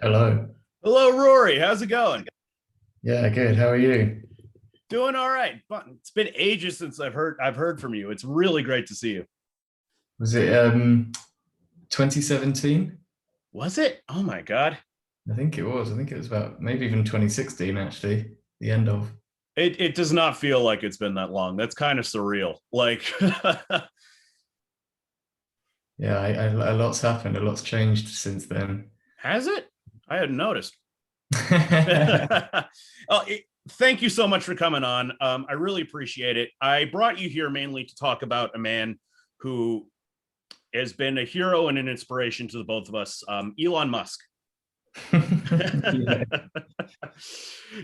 Hello. Hello, Rory. How's it going? Yeah, good. How are you? Doing all right. It's been ages since I've heard from you. It's really great to see you. Was it 2017? Was it? Oh my God. I think it was. I think it was about maybe even 2016 actually, the end of. It does not feel like it's been that long. That's kind of surreal. Like, Yeah, a lot's happened, a lot's changed since then. has it? I hadn't noticed. Oh, thank you so much for coming on. I really appreciate it. I brought you here mainly to talk about a man who has been a hero and an inspiration to the both of us, Elon Musk. Yeah.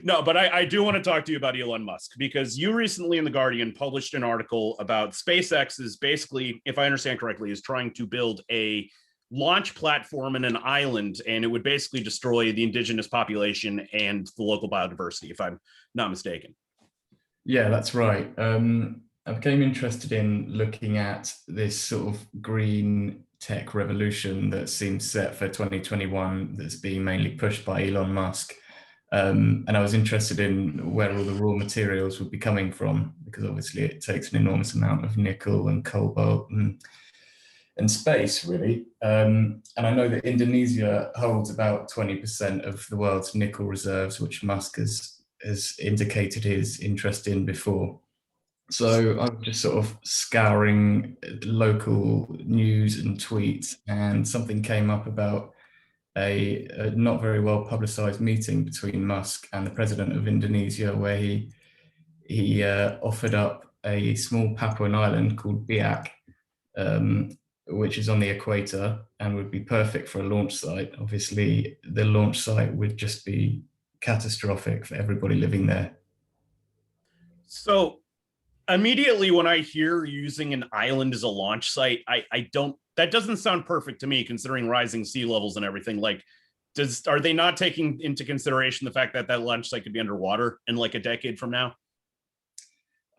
No, but I do want to talk to you about Elon Musk because you recently in The Guardian published an article about SpaceX is basically, if I understand correctly, is trying to build a launch platform in an island, and it would basically destroy the indigenous population and the local biodiversity, if I'm not mistaken. Yeah, that's right. I became interested in looking at this sort of green tech revolution that seems set for 2021 that's being mainly pushed by Elon Musk. And I was interested in where all the raw materials would be coming from, because obviously it takes an enormous amount of nickel and cobalt and space, really. And I know that Indonesia holds about 20% of the world's nickel reserves, which Musk has indicated his interest in before. So I'm just sort of scouring local news and tweets, and something came up about a not very well publicized meeting between Musk and the president of Indonesia, where he offered up a small Papuan island called Biak, um, which is on the equator and would be perfect for a launch site. Obviously, the launch site would just be catastrophic for everybody living there. So immediately when I hear using an island as a launch site, I don't that doesn't sound perfect to me considering rising sea levels and everything. Like, are they not taking into consideration the fact that that launch site could be underwater in like a decade from now?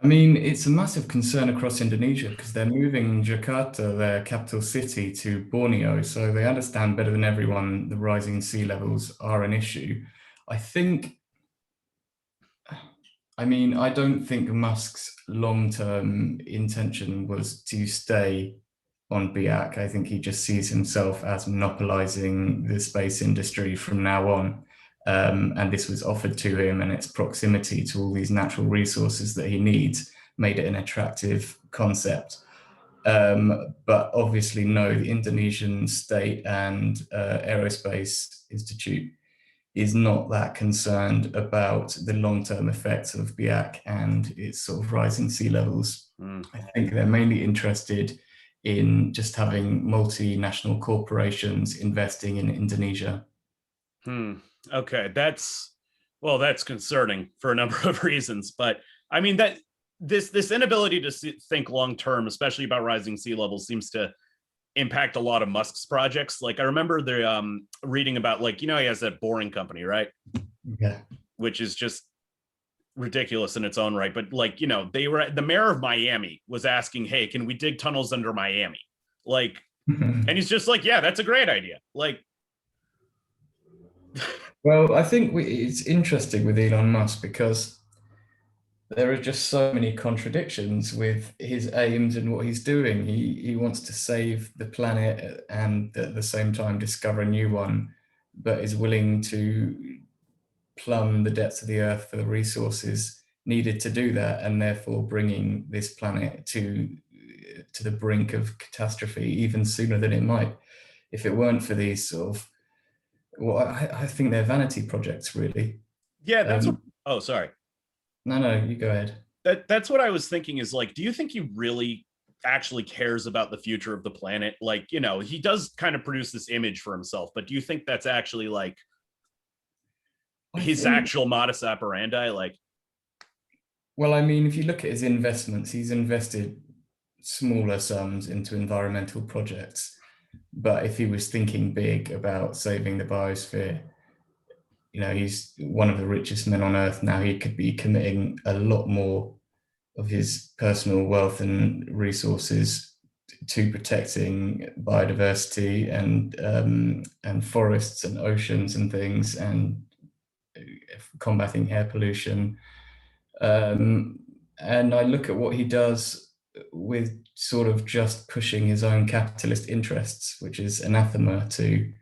I mean, it's a massive concern across Indonesia because they're moving Jakarta, their capital city, to Borneo. So they understand better than everyone the rising sea levels are an issue. I think, I mean, I don't think Musk's long-term intention was to stay on Biak. I think he just sees himself as monopolizing the space industry from now on. And this was offered to him, and its proximity to all these natural resources that he needs made it an attractive concept. But obviously, no, the Indonesian State and Aerospace Institute is not that concerned about the long-term effects of Biak and its sort of rising sea levels. Mm. I think they're mainly interested in just having multinational corporations investing in Indonesia. Hmm. Okay, that's concerning for a number of reasons. But I mean that this inability to think long term, especially about rising sea levels, seems to impact a lot of Musk's projects. Like I remember the reading about like he has that boring company, right? Yeah. Which is just ridiculous in its own right. But like they were the mayor of Miami was asking, "Hey, can we dig tunnels under Miami?" Like, and he's just like, "Yeah, that's a great idea." Like, Well, I think it's interesting with Elon Musk because there are just so many contradictions with his aims and what he's doing. He wants to save the planet and at the same time discover a new one, but is willing to plumb the depths of the earth for the resources needed to do that, and therefore bringing this planet to the brink of catastrophe even sooner than it might if it weren't for these sort of, well, I think they're vanity projects, really. yeah, that's what. Um, Oh, sorry. no, no, you go ahead. That's what I was thinking is like, do you think he really actually cares about the future of the planet? Like, he does kind of produce this image for himself, but do you think that's actually like I his think, actual modus operandi? Like, well, I mean, if you look at his investments, he's invested smaller sums into environmental projects. But if he was thinking big about saving the biosphere, he's one of the richest men on earth now. He could be committing a lot more of his personal wealth and resources to protecting biodiversity and forests and oceans and things, and combating air pollution. And I look at what he does with sort of just pushing his own capitalist interests, which is anathema to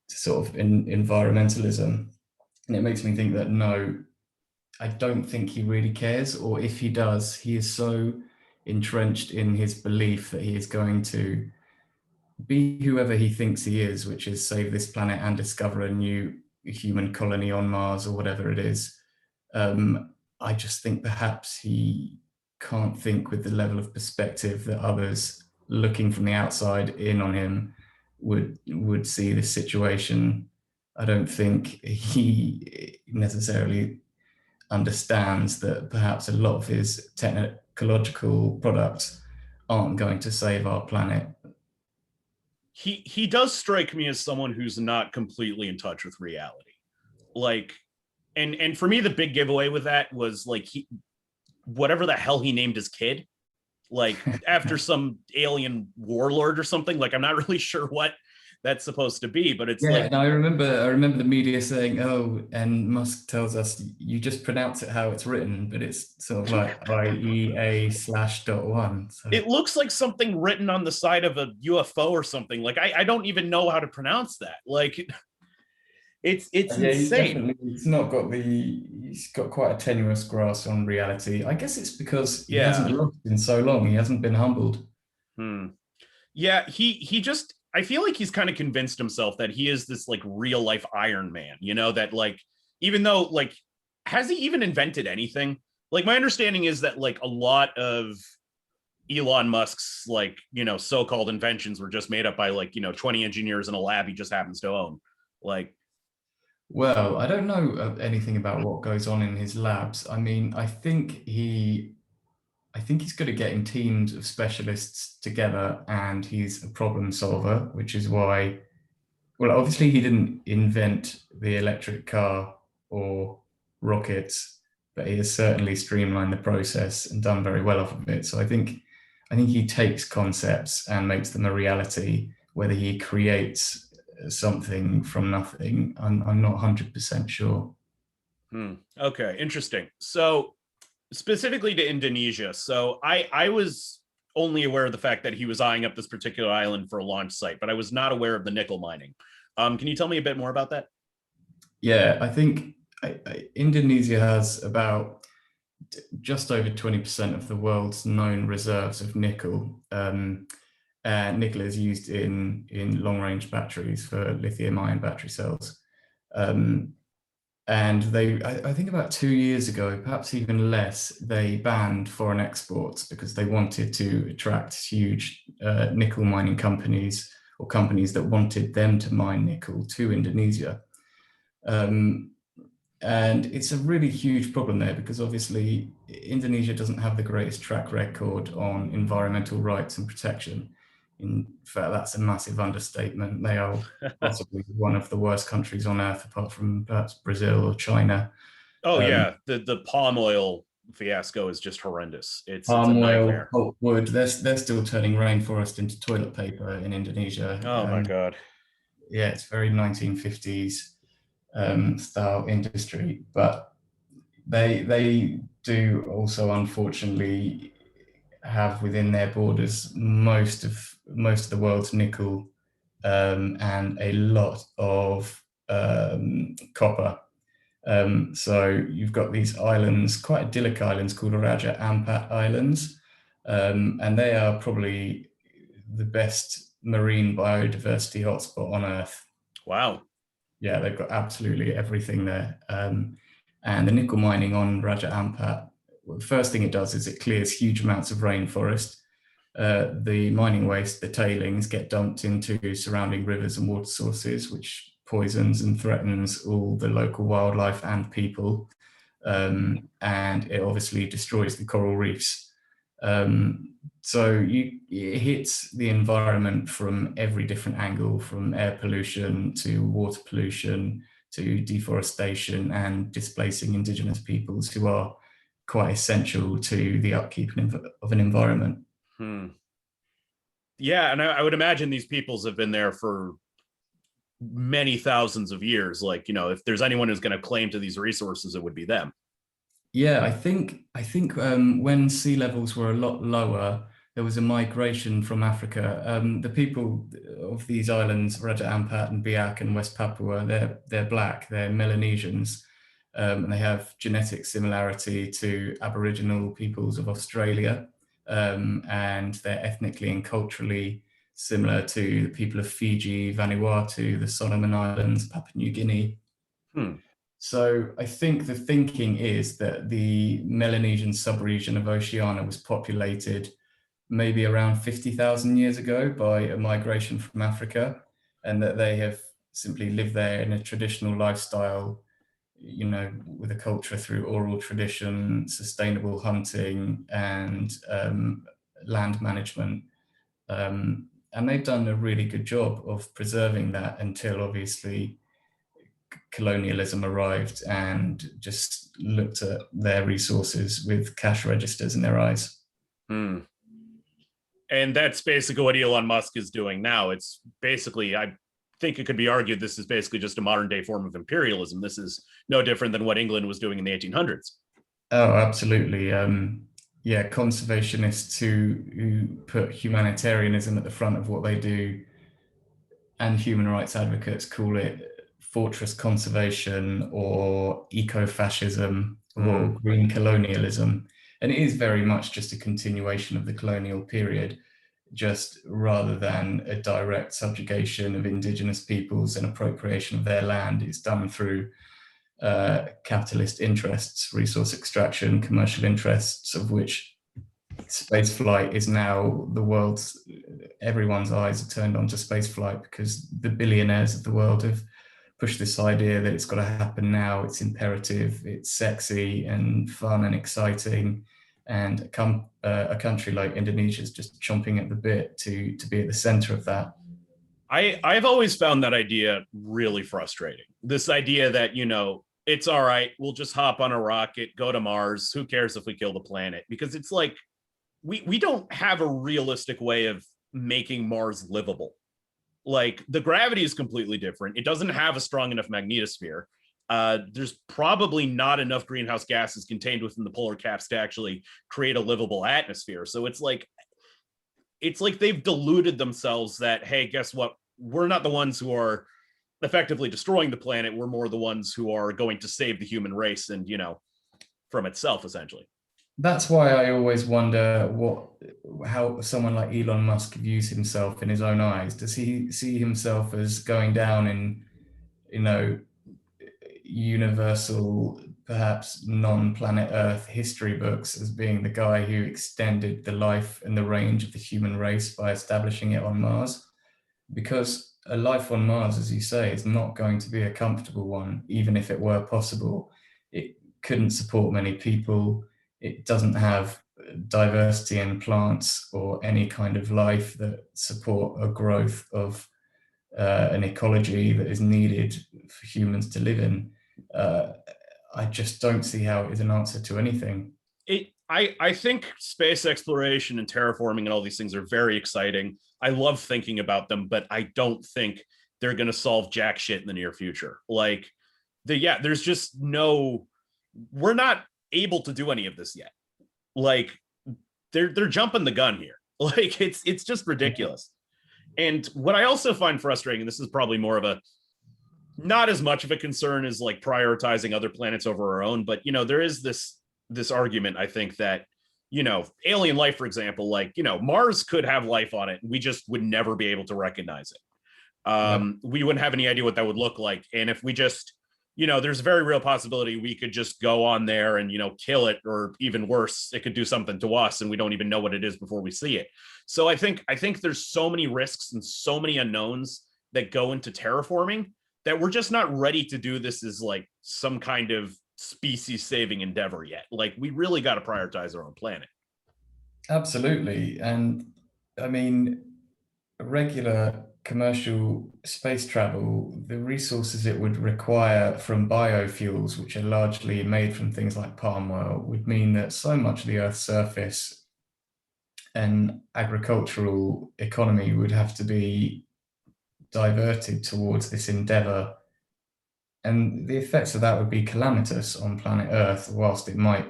sort of environmentalism. And it makes me think that no, I don't think he really cares, or if he does, he is so entrenched in his belief that he is going to be whoever he thinks he is, which is save this planet and discover a new human colony on Mars or whatever it is. I just think perhaps he can't think with the level of perspective that others looking from the outside in on him would see this situation. I don't think he necessarily understands that perhaps a lot of his technological products aren't going to save our planet. He does strike me as someone who's not completely in touch with reality. Like, and for me, the big giveaway with that was like whatever the hell he named his kid, like after some alien warlord or something. Like, I'm not really sure what that's supposed to be, but it's like, no, I remember the media saying, "Oh," and Musk tells us you just pronounce it how it's written, but it's sort of like IEA/.1. So it looks like something written on the side of a UFO or something. Like, I don't even know how to pronounce that. Like, it's insane. He's got quite a tenuous grasp on reality. I guess it's because he hasn't Yeah. looked in so long. He hasn't been humbled. Yeah, he just, I feel like he's kind of convinced himself that he is this like real life Iron Man, you know, that like, even though like, has he even invented anything? Like, my understanding is that like a lot of Elon Musk's like, you know, so-called inventions were just made up by like, you know, 20 engineers in a lab he just happens to own. Like, Well, I don't know anything about what goes on in his labs. I mean, I think he's good at getting teams of specialists together, and he's a problem solver, which is why, well, obviously he didn't invent the electric car or rockets, but he has certainly streamlined the process and done very well off of it. So I think he takes concepts and makes them a reality. Whether he creates something from nothing, I'm not 100% sure. Okay, interesting. So specifically to Indonesia. So I was only aware of the fact that he was eyeing up this particular island for a launch site, but I was not aware of the nickel mining. Can you tell me a bit more about that? Yeah, I think Indonesia has about just over 20% of the world's known reserves of nickel. Nickel is used in long-range batteries for lithium-ion battery cells. And I think about 2 years ago, perhaps even less, they banned foreign exports because they wanted to attract huge nickel mining companies or companies that wanted them to mine nickel to Indonesia. And it's a really huge problem there because obviously Indonesia doesn't have the greatest track record on environmental rights and protection. In fact, that's a massive understatement. They are possibly one of the worst countries on earth, apart from perhaps Brazil or China. Oh yeah, the palm oil fiasco is just horrendous. It's a Palm oil, nightmare. pulpwood, they're still turning rainforest into toilet paper in Indonesia. Oh my God. Yeah, it's very 1950s style industry, but they do also unfortunately have within their borders most of the world's nickel, and a lot of copper. So you've got these islands, quite idyllic islands called Raja Ampat Islands, and they are probably the best marine biodiversity hotspot on Earth. Wow. Yeah, they've got absolutely everything there. And the nickel mining on Raja Ampat, well, the first thing it does is it clears huge amounts of rainforest. The mining waste, the tailings, get dumped into surrounding rivers and water sources, which poisons and threatens all the local wildlife and people. And it obviously destroys the coral reefs. So it hits the environment from every different angle, from air pollution to water pollution to deforestation and displacing indigenous peoples who are quite essential to the upkeep of an environment. Yeah, and I would imagine these peoples have been there for many thousands of years. Like, if there's anyone who's going to claim to these resources, it would be them. Yeah, I think when sea levels were a lot lower, there was a migration from Africa. The people of these islands, Raja Ampat and Biak and West Papua, they're black, they're Melanesians, and they have genetic similarity to Aboriginal peoples of Australia, and they're ethnically and culturally similar to the people of Fiji, Vanuatu, the Solomon Islands, Papua New Guinea. Hmm. So I think the thinking is that the Melanesian subregion of Oceania was populated maybe around 50,000 years ago by a migration from Africa, and that they have simply lived there in a traditional lifestyle, with a culture through oral tradition, sustainable hunting, and land management. And they've done a really good job of preserving that until obviously colonialism arrived and just looked at their resources with cash registers in their eyes. Hmm. And that's basically what Elon Musk is doing now. It's basically, I think it could be argued, this is basically just a modern day form of imperialism. This is no different than what England was doing in the 1800s. Oh, absolutely. Yeah, conservationists who put humanitarianism at the front of what they do, and human rights advocates call it fortress conservation or eco-fascism or Mm. green colonialism. And it is very much just a continuation of the colonial period, just rather than a direct subjugation of indigenous peoples and appropriation of their land. It's done through capitalist interests, resource extraction, commercial interests, of which space flight is now everyone's eyes are turned onto space flight because the billionaires of the world have pushed this idea that it's got to happen now. It's imperative, it's sexy and fun and exciting. And a country like Indonesia is just chomping at the bit to be at the center of that. I've always found that idea really frustrating. This idea that, it's all right, we'll just hop on a rocket, go to Mars. Who cares if we kill the planet? Because it's like we don't have a realistic way of making Mars livable. Like, the gravity is completely different. It doesn't have a strong enough magnetosphere. There's probably not enough greenhouse gases contained within the polar caps to actually create a livable atmosphere. So it's like they've deluded themselves that, hey, guess what? We're not the ones who are effectively destroying the planet. We're more the ones who are going to save the human race and, from itself, essentially. That's why I always wonder how someone like Elon Musk views himself in his own eyes. Does he see himself as going down in, you know, universal, perhaps non-planet Earth history books as being the guy who extended the life and the range of the human race by establishing it on Mars? Because a life on Mars, as you say, is not going to be a comfortable one, even if it were possible. It couldn't support many people. It doesn't have diversity in plants or any kind of life that support a growth of an ecology that is needed for humans to live in. Uh, I just don't see how it is an answer to anything. I think space exploration and terraforming and all these things are very exciting. I love thinking about them, but I don't think they're going to solve jack shit in the near future. Like, there's just no, we're not able to do any of this yet. Like, they're jumping the gun here. Like, it's just ridiculous. And what I also find frustrating, and this is probably more of a, not as much of a concern as like prioritizing other planets over our own, but there is this argument, I think, that alien life, for example, like Mars could have life on it, and we just would never be able to recognize it. Yeah. We wouldn't have any idea what that would look like. And if we just, there's a very real possibility we could just go on there and kill it, or even worse, it could do something to us and we don't even know what it is before we see it. So I think there's so many risks and so many unknowns that go into terraforming that we're just not ready to do this as like some kind of species saving endeavor yet. Like, we really got to prioritize our own planet. Absolutely. And I mean, regular commercial space travel, the resources it would require from biofuels, which are largely made from things like palm oil, would mean that so much of the Earth's surface an agricultural economy would have to be diverted towards this endeavor. And the effects of that would be calamitous on planet Earth, whilst it might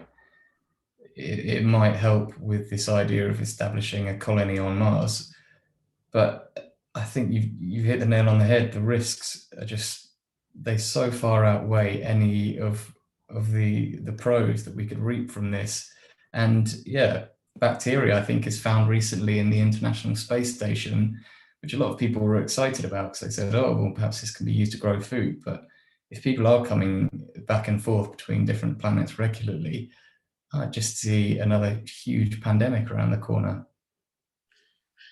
help with this idea of establishing a colony on Mars. But I think you've hit the nail on the head. The risks are just, they so far outweigh any of the pros that we could reap from this. And yeah, bacteria, I think, is found recently in the International Space Station, which a lot of people were excited about because they said, oh, well, perhaps this can be used to grow food. But if people are coming back and forth between different planets regularly, I just see another huge pandemic around the corner.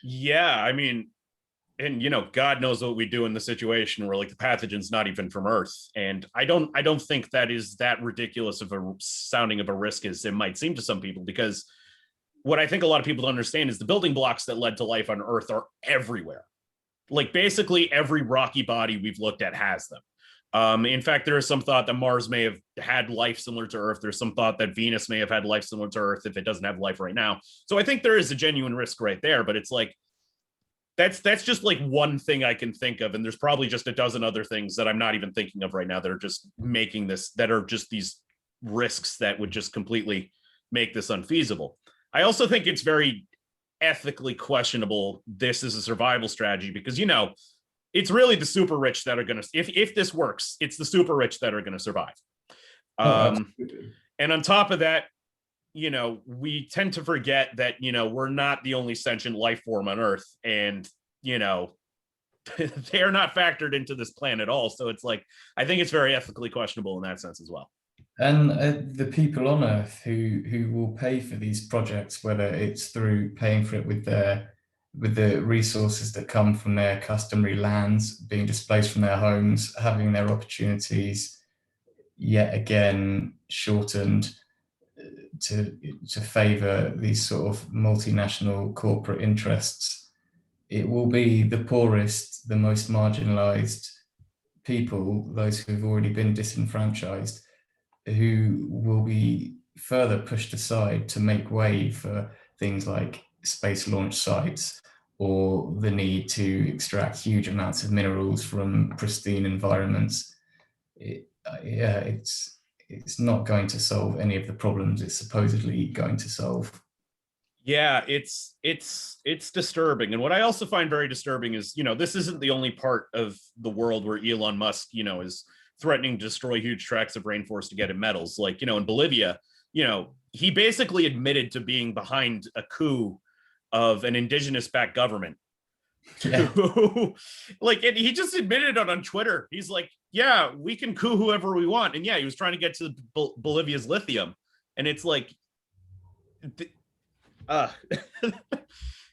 Yeah, I mean, and God knows what we do in the situation where like the pathogen's not even from Earth. And I don't think that is that ridiculous of a sounding of a risk as it might seem to some people, because what I think a lot of people don't understand is the building blocks that led to life on Earth are everywhere. Like basically every rocky body we've looked at has them. In fact, there is some thought that Mars may have had life similar to Earth. There's some thought that Venus may have had life similar to Earth if it doesn't have life right now. So I think there is a genuine risk right there, but it's like, that's just like one thing I can think of. And there's probably just a dozen other things that I'm not even thinking of right now that are just making this, that are just these risks that would just completely make this unfeasible. I also think it's very ethically questionable. This is a survival strategy because, it's really the super rich that are going to, if this works, it's the super rich that are going to survive. Oh, absolutely. And on top of that, we tend to forget that, we're not the only sentient life form on Earth, and, they are not factored into this plan at all. So it's like, I think it's very ethically questionable in that sense as well. And the people on Earth who will pay for these projects, whether it's through paying for it with the resources that come from their customary lands, being displaced from their homes, having their opportunities yet again shortened to favor these sort of multinational corporate interests. It will be the poorest, the most marginalized people, those who've already been disenfranchised, who will be further pushed aside to make way for things like space launch sites or the need to extract huge amounts of minerals from pristine environments. Yeah, it's not going to solve any of the problems it's supposedly going to solve. Yeah, it's disturbing. And what I also find very disturbing is, this isn't the only part of the world where Elon Musk, is threatening to destroy huge tracts of rainforest to get at metals. Like, in Bolivia, he basically admitted to being behind a coup of an indigenous backed government. Yeah. Like, and he just admitted it on Twitter. He's like, yeah, we can coup whoever we want. And yeah, he was trying to get to Bolivia's lithium. And it's like,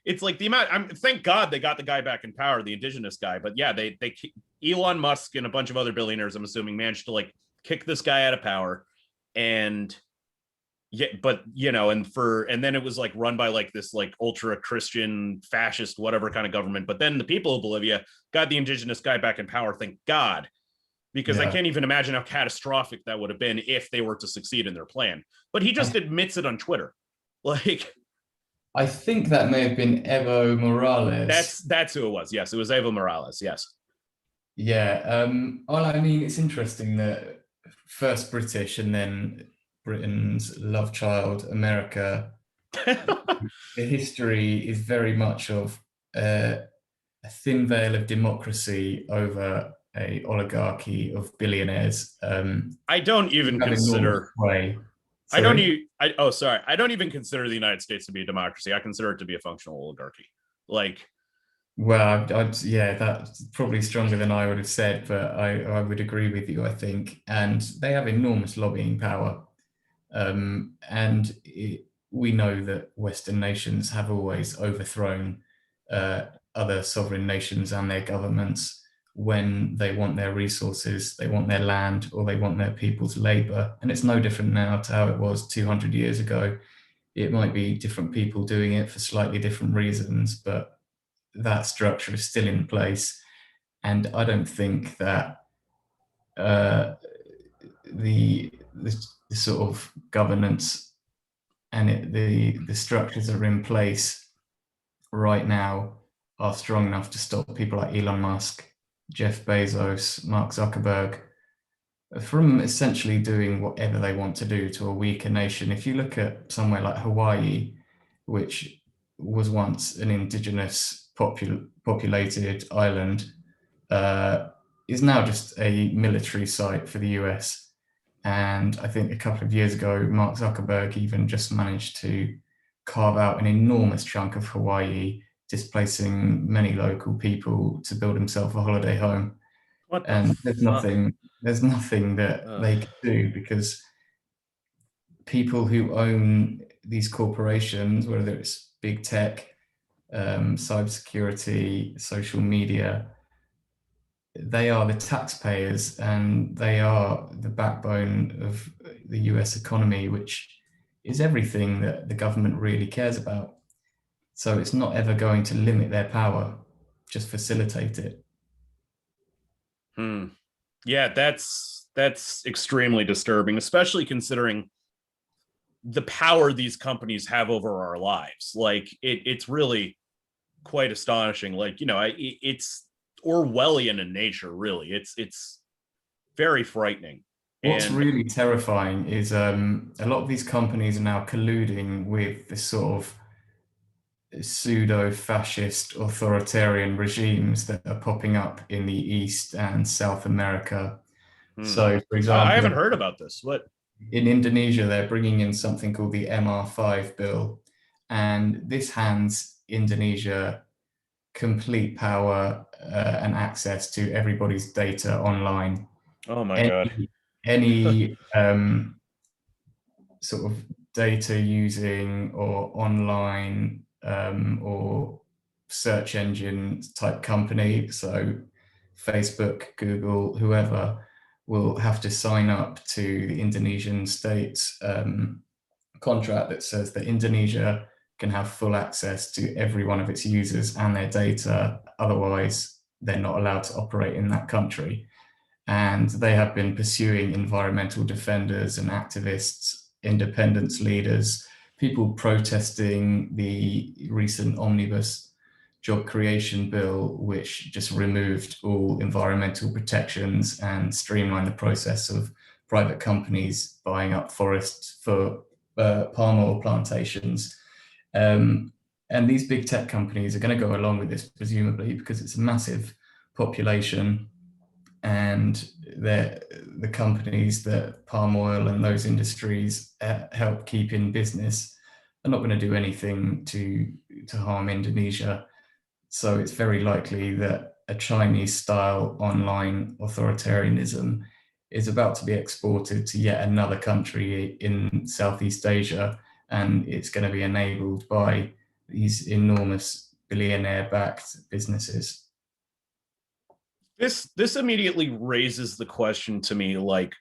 it's like the amount. Thank God they got the guy back in power, the indigenous guy. But yeah, they Elon Musk and a bunch of other billionaires, I'm assuming, managed to like kick this guy out of power. And yeah, but and then it was like run by like this like ultra Christian fascist whatever kind of government. But then the people of Bolivia got the indigenous guy back in power, thank God, because I can't even imagine how catastrophic that would have been if they were to succeed in their plan. But he just admits it on Twitter. Like, I think that may have been Evo Morales. that's who it was. Yes, it was Evo Morales. Yes. Yeah. Well, I mean, it's interesting that first British and then Britain's love child, America. The history is very much of a thin veil of democracy over a oligarchy of billionaires. I don't even consider. I don't even. Sorry. I don't even consider the United States to be a democracy. I consider it to be a functional oligarchy. Like, well, yeah, that's probably stronger than I would have said, but I would agree with you, I think. And they have enormous lobbying power. And we know that Western nations have always overthrown other sovereign nations and their governments when they want their resources, they want their land, or they want their people's labor. And it's no different now to how it was 200 years ago. It might be different people doing it for slightly different reasons, but that structure is still in place. And I don't think that the sort of governance and the structures that are in place right now are strong enough to stop people like Elon Musk, Jeff Bezos, Mark Zuckerberg from essentially doing whatever they want to do to a weaker nation. If you look at somewhere like Hawaii, which was once an indigenous populated island, is now just a military site for the US. And I think a couple of years ago, Mark Zuckerberg even just managed to carve out an enormous chunk of Hawaii, displacing many local people to build himself a holiday home. What the And fuck? there's nothing that Ugh. they can do because people who own these corporations, whether it's big tech, cybersecurity, social media, they are the taxpayers and they are the backbone of the US economy, which is everything that the government really cares about. So it's not ever going to limit their power, just facilitate it. Hmm. Yeah, that's extremely disturbing, especially considering the power these companies have over our lives. Like it's really quite astonishing. Like, it's Orwellian in nature, really. It's very frightening. What's And really terrifying is a lot of these companies are now colluding with this sort of pseudo-fascist authoritarian regimes that are popping up in the East and South America. hmm. So, for I haven't example, heard about this. What? in Indonesia, they're bringing in something called the MR5 bill, and this hands Indonesia complete power and access to everybody's data online. Oh my God. Any sort of data using or online or search engine type company, so Facebook, Google, whoever, will have to sign up to the Indonesian state's contract that says that Indonesia can have full access to every one of its users and their data. Otherwise, they're not allowed to operate in that country. And they have been pursuing environmental defenders and activists, independence leaders, people protesting the recent omnibus job creation bill, which just removed all environmental protections and streamlined the process of private companies buying up forests for palm oil plantations. Um, and these big tech companies are going to go along with this, presumably, because it's a massive population and the companies that palm oil and those industries help keep in business are not going to do anything to harm Indonesia. So it's very likely that a Chinese style online authoritarianism is about to be exported to yet another country in Southeast Asia, and it's going to be enabled by these enormous billionaire backed businesses. This immediately raises the question to me, like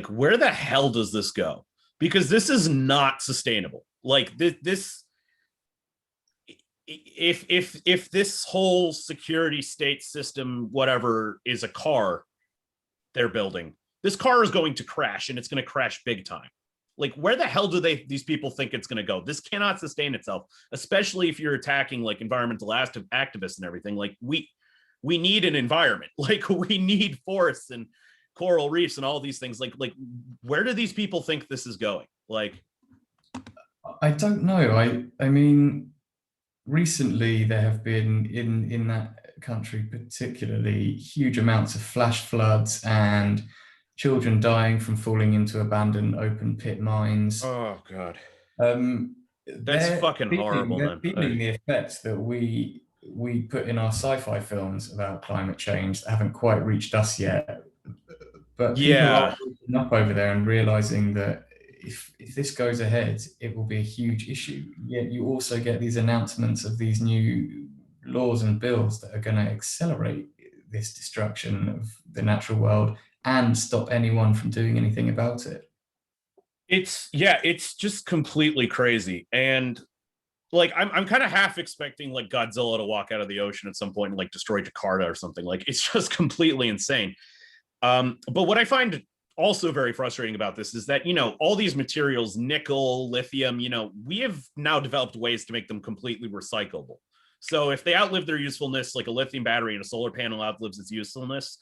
where the hell does this go? Because this is not sustainable. Like this if this whole security state system, whatever, is a car they're building, this car is going to crash, and it's going to crash big time. Like, where the hell do these people think it's going to go? This cannot sustain itself, especially if you're attacking like environmental activists and everything. Like, we need an environment. Like, we need forests and coral reefs and all these things. Like where do these people think this is going? Like, I don't know. I mean, recently there have been in that country particularly huge amounts of flash floods and children dying from falling into abandoned open pit mines. oh God, Um, that's fucking horrible, they're man. feeling the effects that we put in our sci-fi films about climate change that haven't quite reached us yet. But people are Yeah, waking up over there and realizing that if this goes ahead, it will be a huge issue. Yet you also get these announcements of these new laws and bills that are going to accelerate this destruction of the natural world and stop anyone from doing anything about it. it's just completely crazy. And like, I'm kind of half expecting like Godzilla to walk out of the ocean at some point and like destroy Jakarta or something. Like, it's just completely insane. But what I find also very frustrating about this is that, all these materials, nickel, lithium, we have now developed ways to make them completely recyclable. So if they outlive their usefulness, like a lithium battery and a solar panel outlives its usefulness,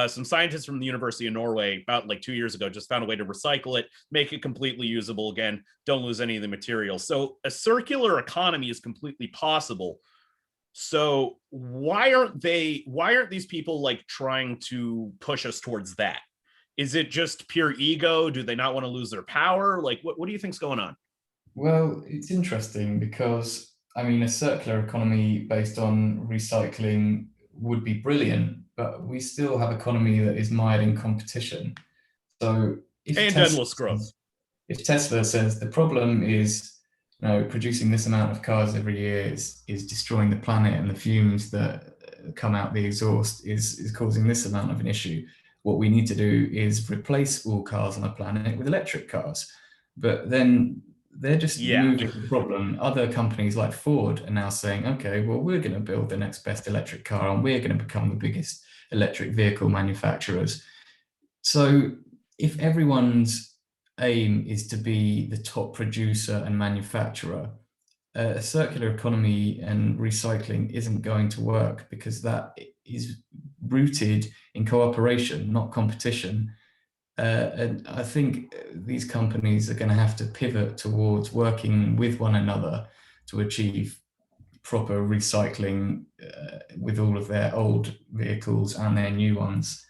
some scientists from the University of Norway about like 2 years ago just found a way to recycle it, make it completely usable again, don't lose any of the materials. So a circular economy is completely possible. So why aren't these people like trying to push us towards that? Is it just pure ego? Do they not want to lose their power? Like what do you think's going on? Well, it's interesting because, I mean, a circular economy based on recycling would be brilliant, but we still have economy that is mired in competition. So if And endless growth. if Tesla says the problem is, producing this amount of cars every year is destroying the planet, and the fumes that come out the exhaust is causing this amount of an issue. What we need to do is replace all cars on the planet with electric cars. But then they're just Yeah. moving the problem. Other companies like Ford are now saying, okay, well, we're going to build the next best electric car and we're going to become the biggest electric vehicle manufacturers. So if everyone's aim is to be the top producer and manufacturer, a circular economy and recycling isn't going to work, because that is rooted in cooperation, not competition. And I think these companies are going to have to pivot towards working with one another to achieve proper recycling with all of their old vehicles and their new ones,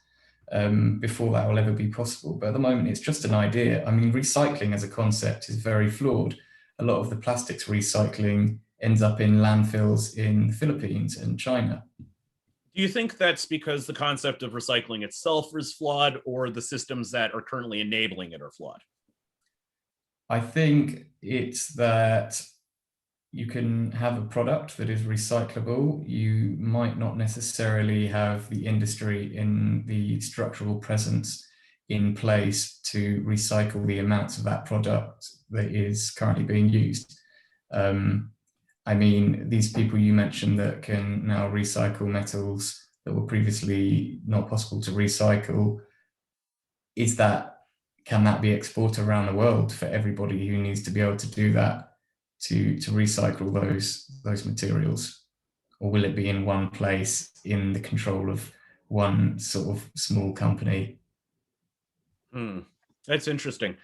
before that will ever be possible. But at the moment, it's just an idea. I mean, recycling as a concept is very flawed. A lot of the plastics recycling ends up in landfills in the Philippines and China. Do you think that's because the concept of recycling itself is flawed, or the systems that are currently enabling it are flawed? I think it's that you can have a product that is recyclable. You might not necessarily have the industry in the structural presence in place to recycle the amounts of that product that is currently being used. I mean, these people you mentioned that can now recycle metals that were previously not possible to recycle, can that be exported around the world for everybody who needs to be able to do that, to recycle those materials? Or will it be in one place in the control of one sort of small company? That's interesting.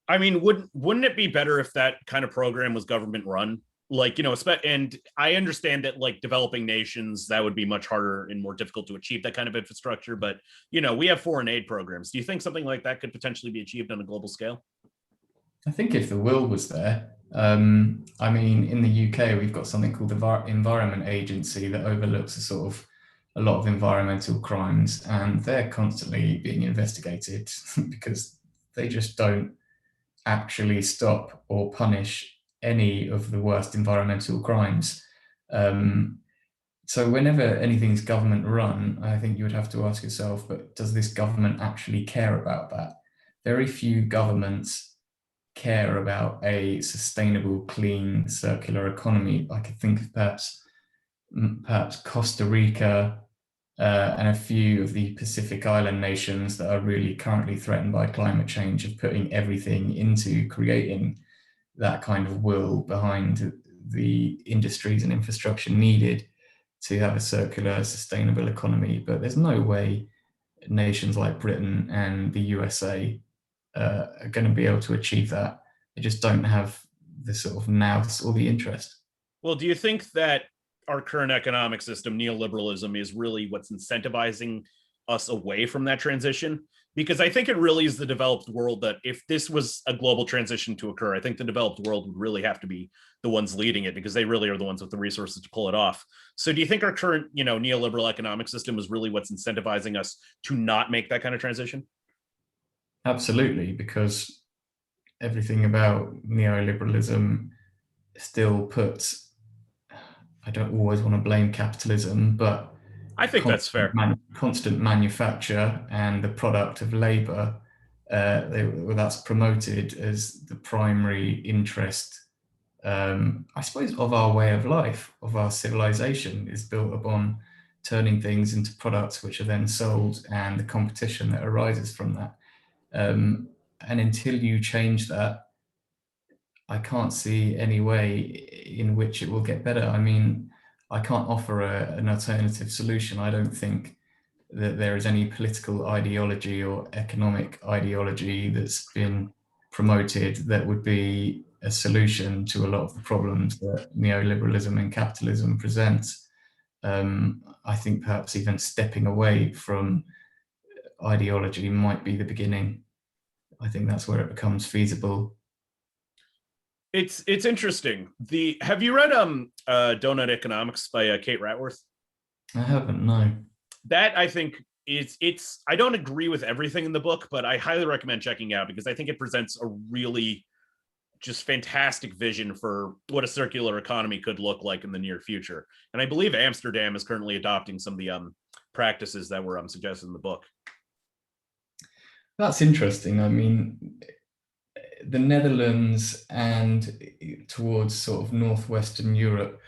I mean, wouldn't it be better if that kind of program was government run? Like, and I understand that like developing nations, that would be much harder and more difficult to achieve that kind of infrastructure. But, we have foreign aid programs. Do you think something like that could potentially be achieved on a global scale? I think if the will was there. I mean, in the UK, we've got something called the Environment Agency that overlooks a lot of environmental crimes, and they're constantly being investigated because they just don't actually stop or punish any of the worst environmental crimes. So whenever anything's government run, I think you would have to ask yourself, but does this government actually care about that? Very few governments care about a sustainable, clean, circular economy. I could think of perhaps Costa Rica, and a few of the Pacific Island nations that are really currently threatened by climate change, of putting everything into creating that kind of will behind the industries and infrastructure needed to have a circular, sustainable economy. But there's no way nations like Britain and the USA are going to be able to achieve that. They just don't have the sort of nous or the interest. Well, do you think that our current economic system, neoliberalism, is really what's incentivizing us away from that transition? Because I think it really is the developed world that, if this was a global transition to occur, I think the developed world would really have to be the ones leading it, because they really are the ones with the resources to pull it off. So do you think our current, neoliberal economic system is really what's incentivizing us to not make that kind of transition? Absolutely, because everything about neoliberalism still puts, I don't always want to blame capitalism, but I think that's fair. Constant manufacture and the product of labor, that's promoted as the primary interest, I suppose, of our way of life, of our civilization, is built upon turning things into products which are then sold, and the competition that arises from that. And until you change that, I can't see any way in which it will get better. I mean, I can't offer an alternative solution. I don't think that there is any political ideology or economic ideology that's been promoted that would be a solution to a lot of the problems that neoliberalism and capitalism presents. I think perhaps even stepping away from ideology might be the beginning. I think that's where it becomes feasible. It's interesting. Have you read Donut Economics by Kate Ratworth? I haven't, no. That I think it's I don't agree with everything in the book, but I highly recommend checking out because I think it presents a really just fantastic vision for what a circular economy could look like in the near future. And I believe Amsterdam is currently adopting some of the practices that were suggested in the book. That's interesting. I mean, the Netherlands and towards sort of northwestern Europe,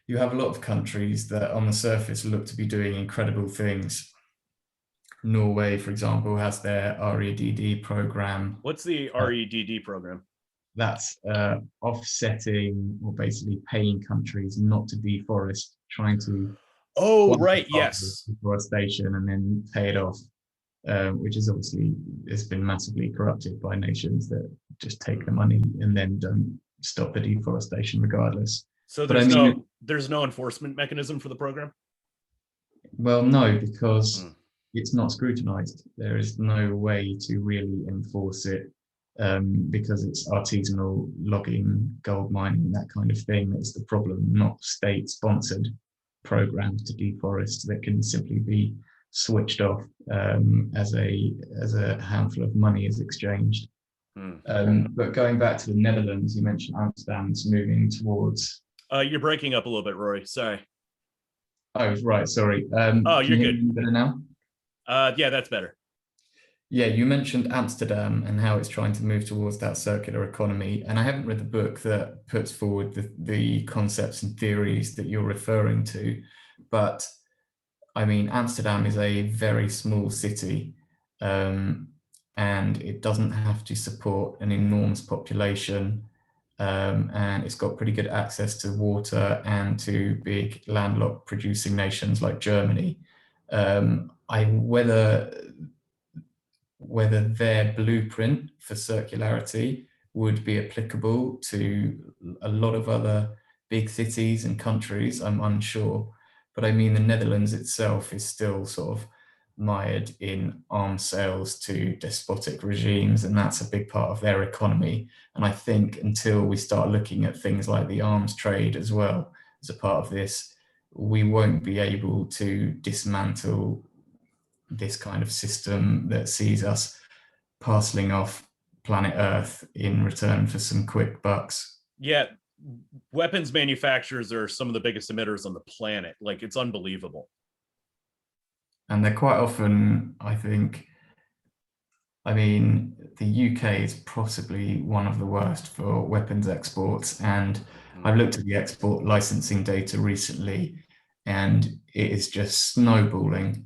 you have a lot of countries that on the surface look to be doing incredible things. Norway, for example, has their REDD program. What's the REDD program? That's offsetting or basically paying countries not to deforest, trying to Right, yes, deforestation and then pay it off, which is obviously it's been massively corrupted by nations that just take the money and then don't stop the deforestation regardless. So there's no enforcement mechanism for the program? Well, no, because it's not scrutinized. There is no way to really enforce it because it's artisanal logging, gold mining, that kind of thing. That's the problem, not state-sponsored programs to deforest that can simply be switched off as a handful of money is exchanged. But going back to the Netherlands, you mentioned Amsterdam's moving towards. You're breaking up a little bit, Rory. Sorry. Oh, right. Sorry. You're good. Better now? Yeah, that's better. Yeah, you mentioned Amsterdam and how it's trying to move towards that circular economy. And I haven't read the book that puts forward the concepts and theories that you're referring to. But I mean, Amsterdam is a very small city and it doesn't have to support an enormous population. And it's got pretty good access to water and to big landlocked producing nations like Germany. Whether their blueprint for circularity would be applicable to a lot of other big cities and countries, I'm unsure. But I mean, the Netherlands itself is still sort of mired in arms sales to despotic regimes, and that's a big part of their economy. And I think until we start looking at things like the arms trade as well as a part of this, we won't be able to dismantle this kind of system that sees us parceling off planet Earth in return for some quick bucks. Yeah, weapons manufacturers are some of the biggest emitters on the planet. Like, it's unbelievable. And they're quite often, I think, I mean, the UK is possibly one of the worst for weapons exports. And I've looked at the export licensing data recently, and it is just snowballing.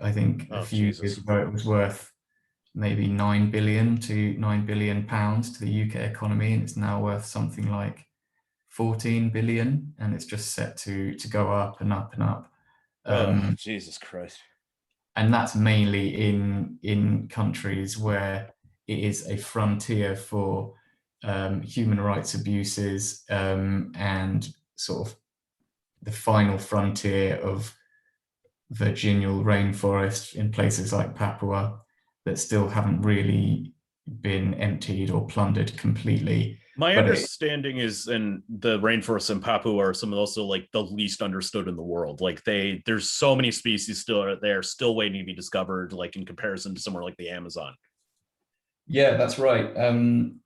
I think a few years ago it was worth maybe 9 billion to 9 billion pounds to the UK economy, and it's now worth something like 14 billion, and it's just set to go up and up and up. Jesus Christ. And that's mainly in countries where it is a frontier for human rights abuses and sort of the final frontier of virginal rainforest in places like Papua that still haven't really been emptied or plundered completely. My understanding is in the rainforests in Papua are some of also like the least understood in the world. Like there's so many species still out there, still waiting to be discovered, like in comparison to somewhere like the Amazon. Yeah, that's right.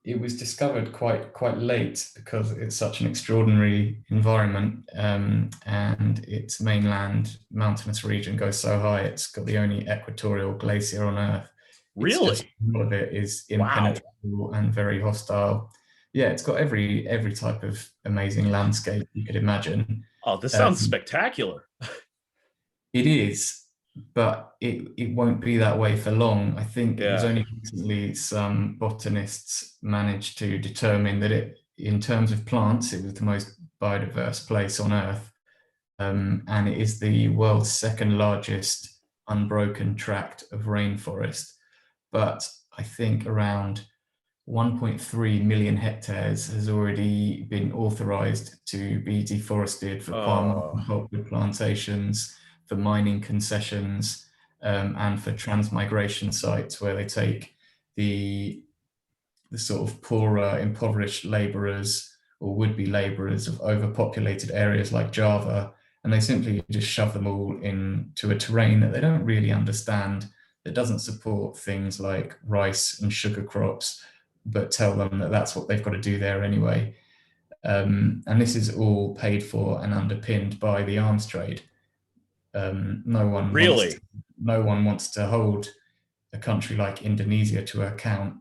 It was discovered quite late because it's such an extraordinary environment, and its mainland mountainous region goes so high. It's got the only equatorial glacier on Earth. Really? All of it is impenetrable and very hostile. Yeah, it's got every type of amazing landscape you could imagine. Oh, this sounds spectacular. It is, but it won't be that way for long. I think it was only recently some botanists managed to determine that in terms of plants, it was the most biodiverse place on Earth. and it is the world's second largest unbroken tract of rainforest. But I think around 1.3 million hectares has already been authorized to be deforested for palm oil and pulpwood plantations, for mining concessions, and for transmigration sites where they take the sort of poorer, impoverished laborers or would-be laborers of overpopulated areas like Java, and they simply just shove them all into a terrain that they don't really understand, that doesn't support things like rice and sugar crops, but tell them that that's what they've got to do there anyway. And this is all paid for and underpinned by the arms trade. No one wants to hold a country like Indonesia to account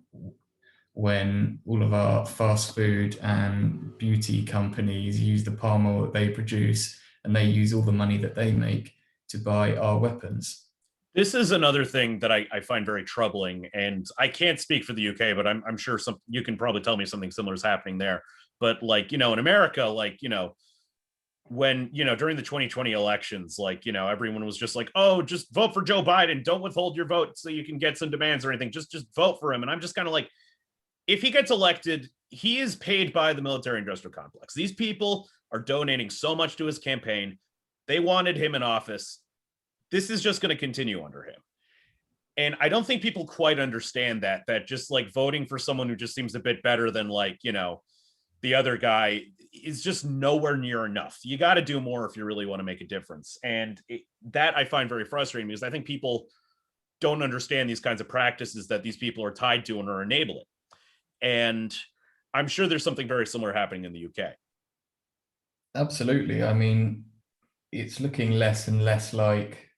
when all of our fast food and beauty companies use the palm oil that they produce, and they use all the money that they make to buy our weapons. This is another thing that I find very troubling, and I can't speak for the UK, but I'm sure you can probably tell me something similar is happening there. But like, in America, like, when, during the 2020 elections, like, everyone was just like, oh, just vote for Joe Biden. Don't withhold your vote so you can get some demands or anything. Just vote for him. And I'm just kind of like, if he gets elected, he is paid by the military industrial complex. These people are donating so much to his campaign. They wanted him in office. This is just going to continue under him. And I don't think people quite understand that just like voting for someone who just seems a bit better than like, the other guy is just nowhere near enough. You got to do more if you really want to make a difference. And that I find very frustrating, because I think people don't understand these kinds of practices that these people are tied to and are enabling. And I'm sure there's something very similar happening in the UK. Absolutely. I mean, it's looking less and less like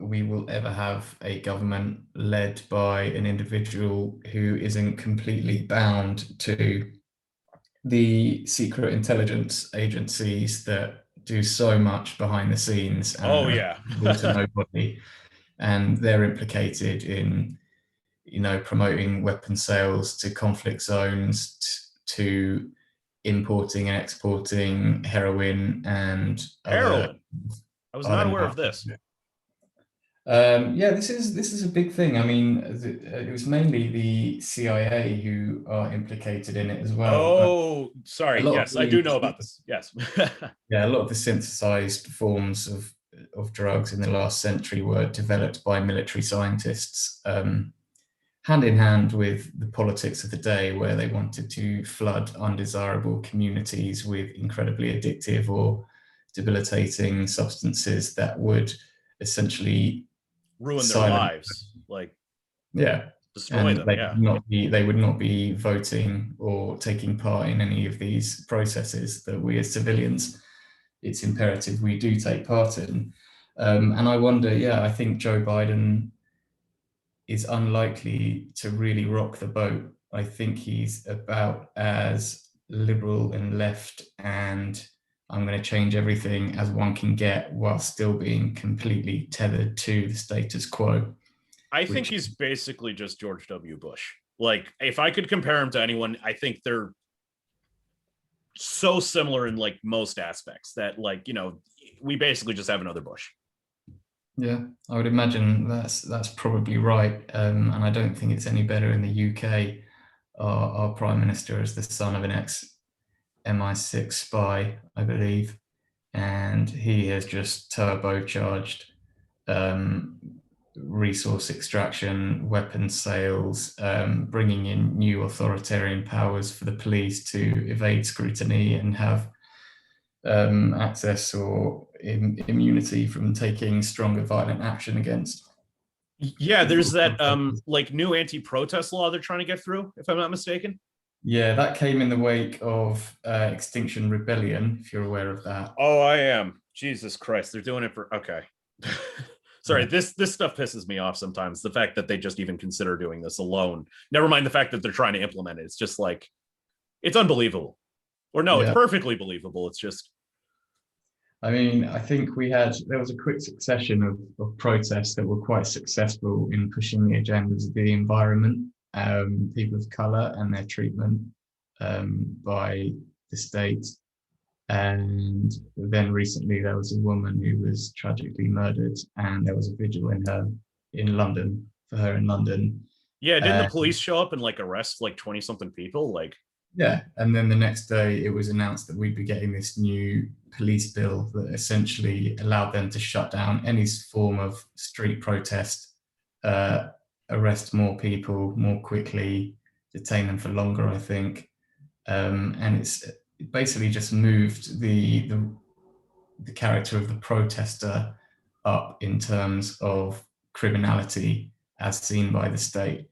we will ever have a government led by an individual who isn't completely bound to the secret intelligence agencies that do so much behind the scenes and to nobody. And they're implicated in, promoting weapon sales to conflict zones, to importing and exporting heroin and heroin. I was not aware of this. Yeah, this is a big thing. I mean, it was mainly the CIA who are implicated in it as well. Oh, sorry. Yes, I do know about this. Yes. Yeah, a lot of the synthesized forms of drugs in the last century were developed by military scientists, hand in hand with the politics of the day, where they wanted to flood undesirable communities with incredibly addictive or debilitating substances that would essentially ruin their lives, like destroy them. They would not be voting or taking part in any of these processes that we as civilians, it's imperative we do take part in. And I wonder, I think Joe Biden is unlikely to really rock the boat. I think he's about as liberal and left and I'm going to change everything as one can get, while still being completely tethered to the status quo. I think he's basically just George W. Bush. Like, if I could compare him to anyone, I think they're so similar in like most aspects that, like, we basically just have another Bush. Yeah, I would imagine that's probably right. And I don't think it's any better in the UK. Our Prime Minister is the son of an ex-MI6 spy, I believe, and he has just turbocharged resource extraction, weapons sales, bringing in new authoritarian powers for the police to evade scrutiny and have access or immunity from taking stronger violent action against. Yeah, there's that like new anti-protest law they're trying to get through, if I'm not mistaken. Yeah, that came in the wake of Extinction Rebellion, if you're aware of that. Oh, I am. Jesus Christ, they're doing it for, okay. Sorry, this stuff pisses me off sometimes. The fact that they just even consider doing this alone. Never mind the fact that they're trying to implement it. It's just like, it's unbelievable. Or no, it's perfectly believable. It's just, I mean, I think there was a quick succession of protests that were quite successful in pushing the agendas of the environment, people of color and their treatment by the state. And then recently there was a woman who was tragically murdered, and there was a vigil in London for her in London. Yeah, didn't the Uh, police show up and like arrest like 20 something people? Like, yeah, and then the next day it was announced that we'd be getting this new police bill that essentially allowed them to shut down any form of street protest, uh, arrest more people more quickly, detain them for longer, I think. And it basically just moved the character of the protester up in terms of criminality as seen by the state.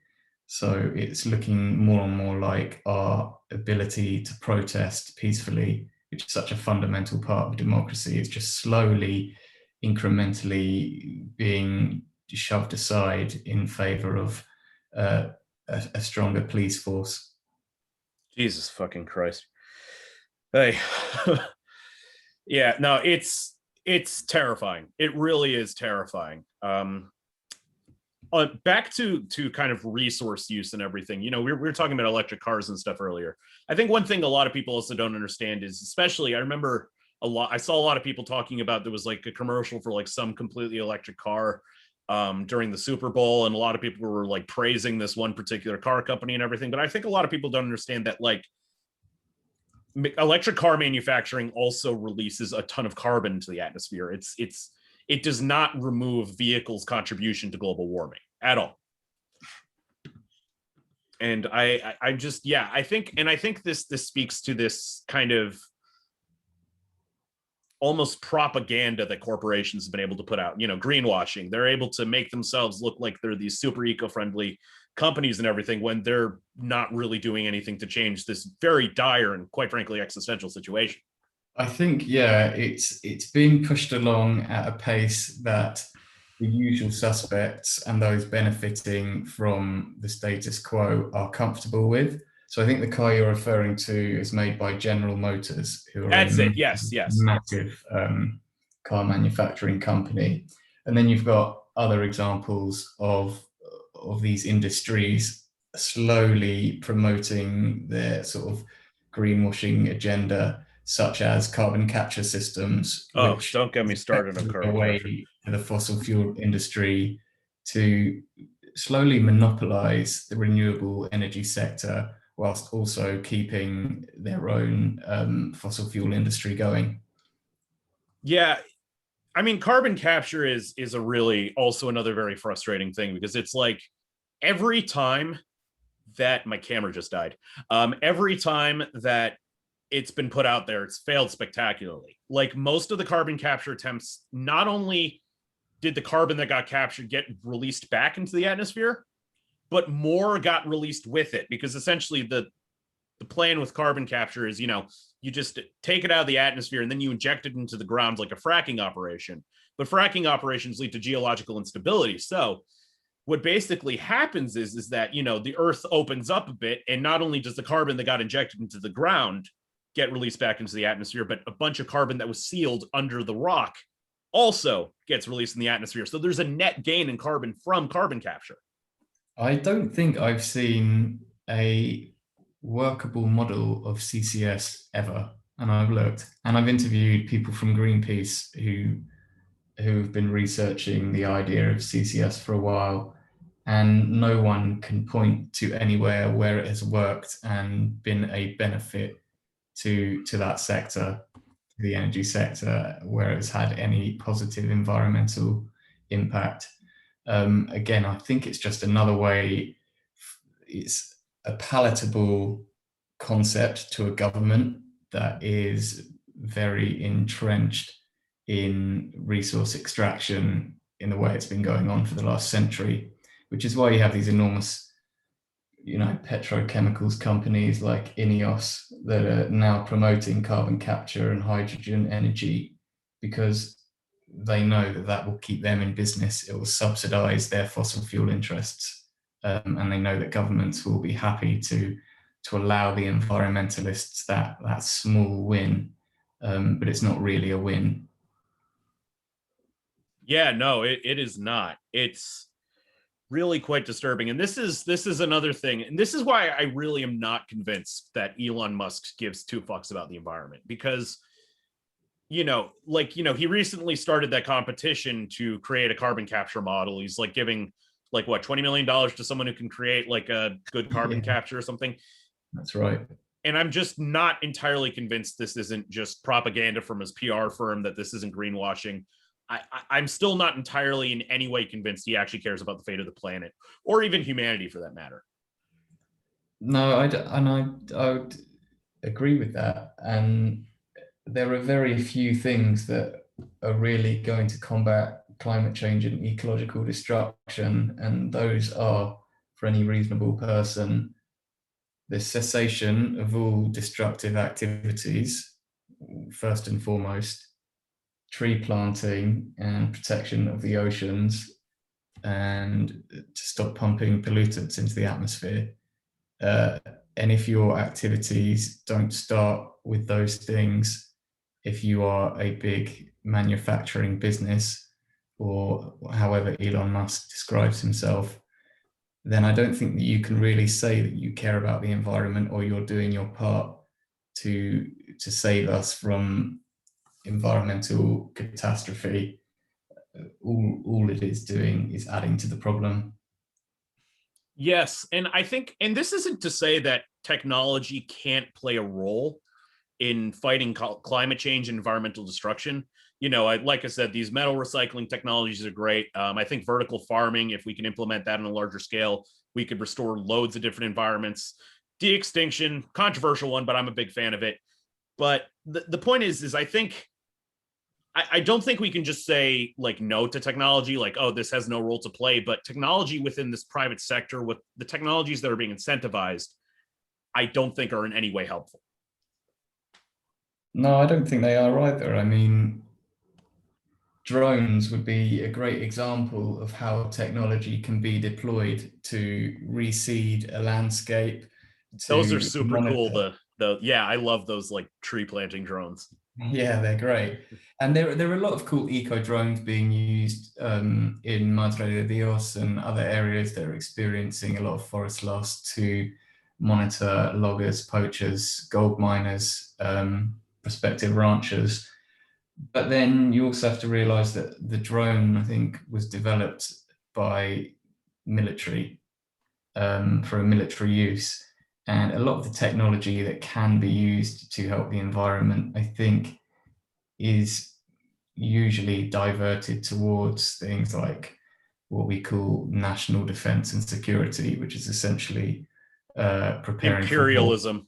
So it's looking more and more like our ability to protest peacefully, which is such a fundamental part of democracy, is just slowly, incrementally being shoved aside in favor of uh, a stronger police force. Jesus fucking Christ. Hey. Yeah, no, it's terrifying. It really is terrifying. Back to kind of resource use and everything. You know, we were talking about electric cars and stuff earlier. I think one thing a lot of people also don't understand is, especially, I remember I saw a lot of people talking about, there was like a commercial for like some completely electric car during the Super Bowl, and a lot of people were like praising this one particular car company and everything. But I think a lot of people don't understand that like electric car manufacturing also releases a ton of carbon into the atmosphere. It does not remove vehicles' contribution to global warming at all. And I just, yeah, I think this speaks to this kind of almost propaganda that corporations have been able to put out, you know, greenwashing. They're able to make themselves look like they're these super eco-friendly companies and everything, when they're not really doing anything to change this very dire and, quite frankly, existential situation. I think, yeah, it's being pushed along at a pace that the usual suspects and those benefiting from the status quo are comfortable with. So I think the car you're referring to is made by General Motors, who are That's a it. Yes, yes. massive car manufacturing company. And then you've got other examples of these industries slowly promoting their sort of greenwashing agenda, such as carbon capture systems, Oh, which don't get me is started on effectively a carbon capture. way for the fossil fuel industry to slowly monopolize the renewable energy sector whilst also keeping their own fossil fuel industry going. Yeah, I mean, carbon capture is a really also another very frustrating thing, because it's like every time that my camera just died, every time that it's been put out there, it's failed spectacularly. Like, most of the carbon capture attempts, not only did the carbon that got captured get released back into the atmosphere, but more got released with it, because essentially the plan with carbon capture is, you know, you just take it out of the atmosphere and then you inject it into the ground like a fracking operation. But fracking operations lead to geological instability. So what basically happens is that, you know, the earth opens up a bit, and not only does the carbon that got injected into the ground get released back into the atmosphere, but a bunch of carbon that was sealed under the rock also gets released in the atmosphere. So there's a net gain in carbon from carbon capture. I don't think I've seen a workable model of CCS ever, and I've looked and I've interviewed people from Greenpeace who've been researching the idea of CCS for a while, and no one can point to anywhere where it has worked and been a benefit to that sector, the energy sector, where it's had any positive environmental impact. Again, I think it's just another way, it's a palatable concept to a government that is very entrenched in resource extraction in the way it's been going on for the last century, which is why you have these enormous, you know, petrochemicals companies like Ineos that are now promoting carbon capture and hydrogen energy, because they know that that will keep them in business. It will subsidize their fossil fuel interests. And they know that governments will be happy to allow the environmentalists that small win, but it's not really a win. Yeah, no, it is not. It's really quite disturbing. And this is another thing. And this is why I really am not convinced that Elon Musk gives two fucks about the environment, because he recently started that competition to create a carbon capture model. He's like giving like what $20 million to someone who can create like a good carbon Yeah, capture or something. that's right. And I'm just not entirely convinced this isn't just propaganda from his PR firm, that this isn't greenwashing. I'm still not entirely in any way convinced he actually cares about the fate of the planet or even humanity for that matter. No, I would agree with that. And there are very few things that are really going to combat climate change and ecological destruction, and those are, for any reasonable person, the cessation of all destructive activities, first and foremost, tree planting and protection of the oceans, and to stop pumping pollutants into the atmosphere. Uh, and if your activities don't start with those things, if you are a big manufacturing business, or however Elon Musk describes himself, then I don't think that you can really say that you care about the environment or you're doing your part to save us from environmental catastrophe. All it is doing is adding to the problem. Yes, and I think, and this isn't to say that technology can't play a role in fighting climate change and environmental destruction. Like I said, these metal recycling technologies are great. I think vertical farming, if we can implement that on a larger scale, we could restore loads of different environments. De-extinction, controversial one, but I'm a big fan of it. But the point is I think I don't think we can just say like no to technology, like, oh, this has no role to play. But technology within this private sector, with the technologies that are being incentivized, I don't think are in any way helpful. No, I don't think they are either. I mean, drones would be a great example of how technology can be deployed to reseed a landscape, Those are to super cool. monitor. The yeah, I love those like tree planting drones. Yeah, they're great. And there are a lot of cool eco drones being used in Madre de Dios and other areas that are experiencing a lot of forest loss, to monitor loggers, poachers, gold miners, prospective ranchers. But then you also have to realize that the drone, I think, was developed by military, for a military use. And a lot of the technology that can be used to help the environment, I think, is usually diverted towards things like what we call national defense and security, which is essentially preparing for war. Imperialism.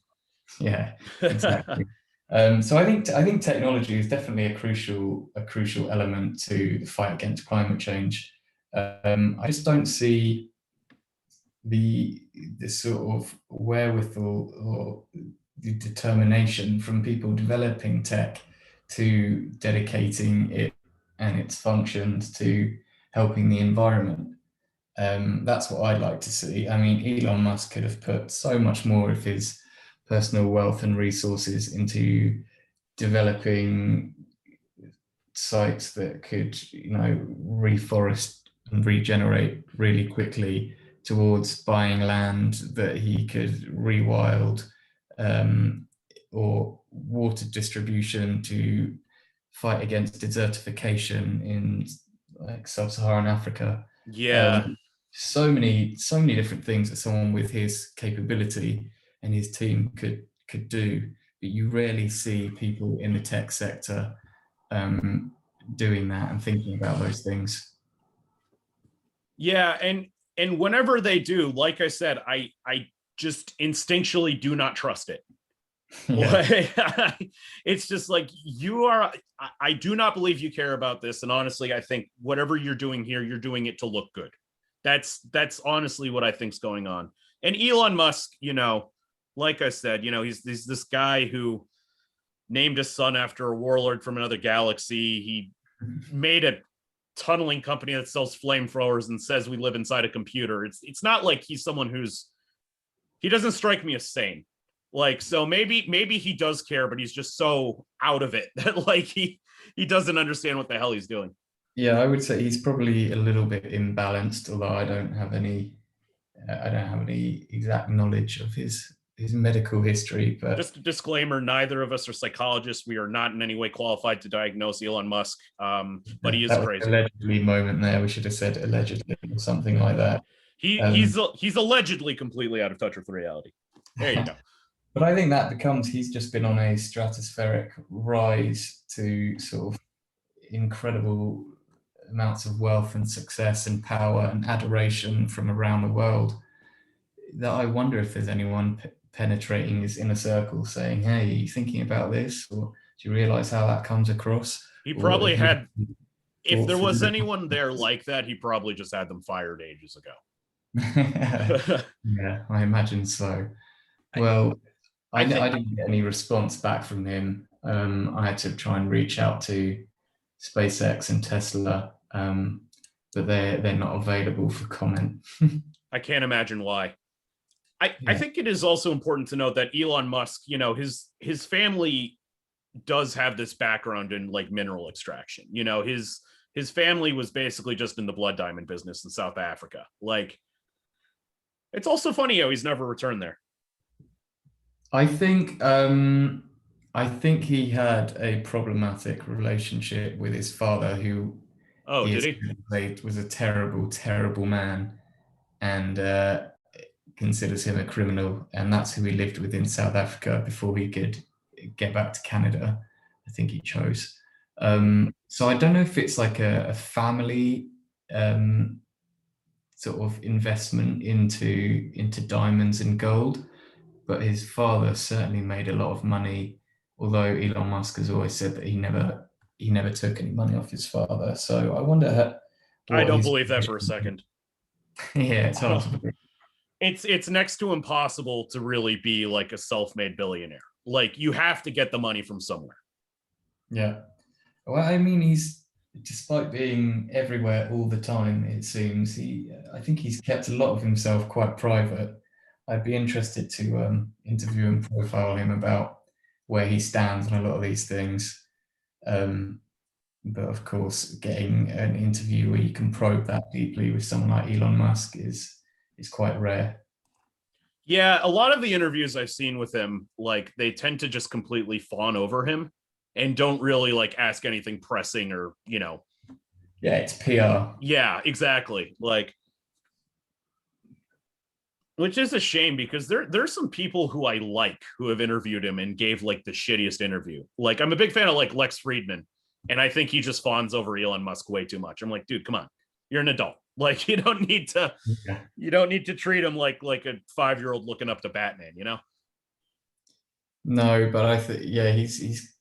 Yeah, exactly. So I think technology is definitely a crucial element to the fight against climate change. I just don't see the sort of wherewithal or the determination from people developing tech to dedicating it and its functions to helping the environment. That's what I'd like to see. I mean, Elon Musk could have put so much more of his personal wealth and resources into developing sites that could, reforest and regenerate really quickly, towards buying land that he could rewild, or water distribution to fight against desertification in like sub-Saharan Africa. Yeah. Um, so many different things that someone with his capability and his team could do, but you rarely see people in the tech sector doing that and thinking about those things. Yeah, and whenever they do, like I said, I just instinctually do not trust it. Yeah, Like, it's just like I do not believe you care about this. And honestly, I think whatever you're doing here, you're doing it to look good. That's honestly what I think's going on. And Elon Musk, like I said, he's this guy who named his son after a warlord from another galaxy. He made a tunneling company that sells flamethrowers and says we live inside a computer. It's not like he's someone he doesn't strike me as sane. Like, so maybe he does care, but he's just so out of it that like he doesn't understand what the hell he's doing. yeah, I would say he's probably a little bit imbalanced, although I don't have any exact knowledge of his his medical history, but Just a disclaimer: neither of us are psychologists. We are not in any way qualified to diagnose Elon Musk, but he is that was crazy. allegedly moment there. We should have said allegedly or something like that. He Um, he's allegedly completely out of touch with reality. There you go. but I think that becomes he's just been on a stratospheric rise to sort of incredible amounts of wealth and success and power and adoration from around the world that I wonder if there's anyone penetrating his inner circle saying, hey, are you thinking about this? Or do you realize how that comes across? He Or probably have you had, if thought there was through anyone there like that, he probably just had them fired ages it? ago. Yeah, I imagine so. I, Well, I think I didn't get any response back from him. I had to try and reach out to SpaceX and Tesla, but they're not available for comment. I can't imagine why. I Yeah. think it is also important to note that Elon Musk, his family does have this background in like mineral extraction. His family was basically just in the blood diamond business in South Africa. Like, it's also funny how he's never returned there. I think I think he had a problematic relationship with his father, who Oh, he did has he? played was a terrible, terrible man, and considers him a criminal, and that's who he lived with in South Africa before he could get back to Canada. I think he chose. So I don't know if it's like a family um, sort of investment into diamonds and gold, but his father certainly made a lot of money. Although Elon Musk has always said that he never took any money off his father. So I wonder I what don't his believe that for a second. yeah, it's hard to believe. It's next to impossible to really be like a self-made billionaire. Like, you have to get the money from somewhere. Yeah. Well, I mean, he's despite being everywhere all the time, it seems I think he's kept a lot of himself quite private. I'd be interested to interview and profile him about where he stands on a lot of these things. Um, but of course, getting an interview where you can probe that deeply with someone like Elon Musk is quite rare. Yeah, a lot of the interviews I've seen with him, like, they tend to just completely fawn over him and don't really like ask anything pressing or. Yeah, it's PR. Yeah, exactly. Like, which is a shame because there's some people who I like who have interviewed him and gave like the shittiest interview. Like, I'm a big fan of like Lex Friedman, and I think he just fawns over Elon Musk way too much. I'm like, dude, come on, you're an adult. Like, Yeah. you don't need to treat him like a 5-year-old looking up to Batman. No, but I think yeah, he's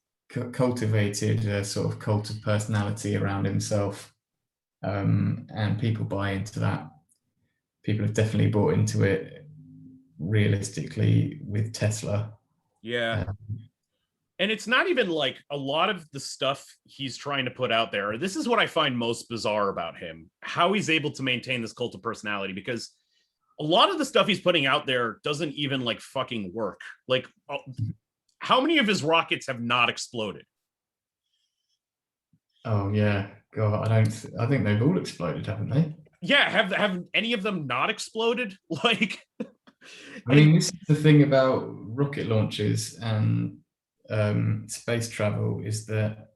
cultivated a sort of cult of personality around himself, and people buy into that. People have definitely bought into it realistically with Tesla. Yeah. Uh, And it's not even like a lot of the stuff he's trying to put out there. This is what I find most bizarre about him, how he's able to maintain this cult of personality, because a lot of the stuff he's putting out there doesn't even like fucking work. Like, how many of his rockets have not exploded? oh yeah, God, I think they've all exploded, haven't they? Yeah, have any of them not exploded? Like, I and mean, this is the thing about rocket launches and space travel is that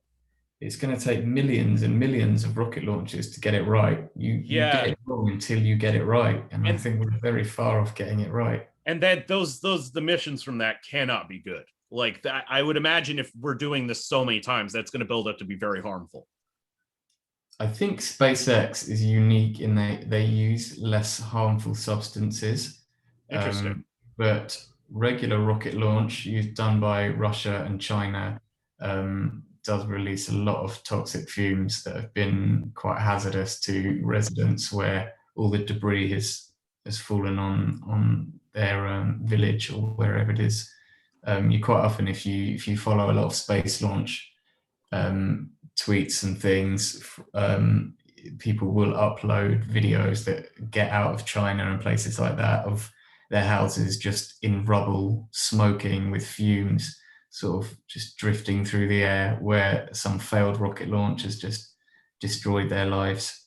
it's going to take millions and millions of rocket launches to get it right. You get yeah, it wrong until you get it right, and I and think we're very far off getting it right. that those the missions from that cannot be good. Like that, I would imagine if we're doing this so many times, that's going to build up to be very harmful. I think SpaceX is unique in they use less harmful substances, Interesting. but regular rocket launch used done by Russia and China does release a lot of toxic fumes that have been quite hazardous to residents, where all the debris has fallen on their village or wherever it is. You quite often, if you follow a lot of space launch tweets and things, people will upload videos that get out of China and places like that of their houses just in rubble, smoking with fumes, sort of just drifting through the air, where some failed rocket launch has just destroyed their lives.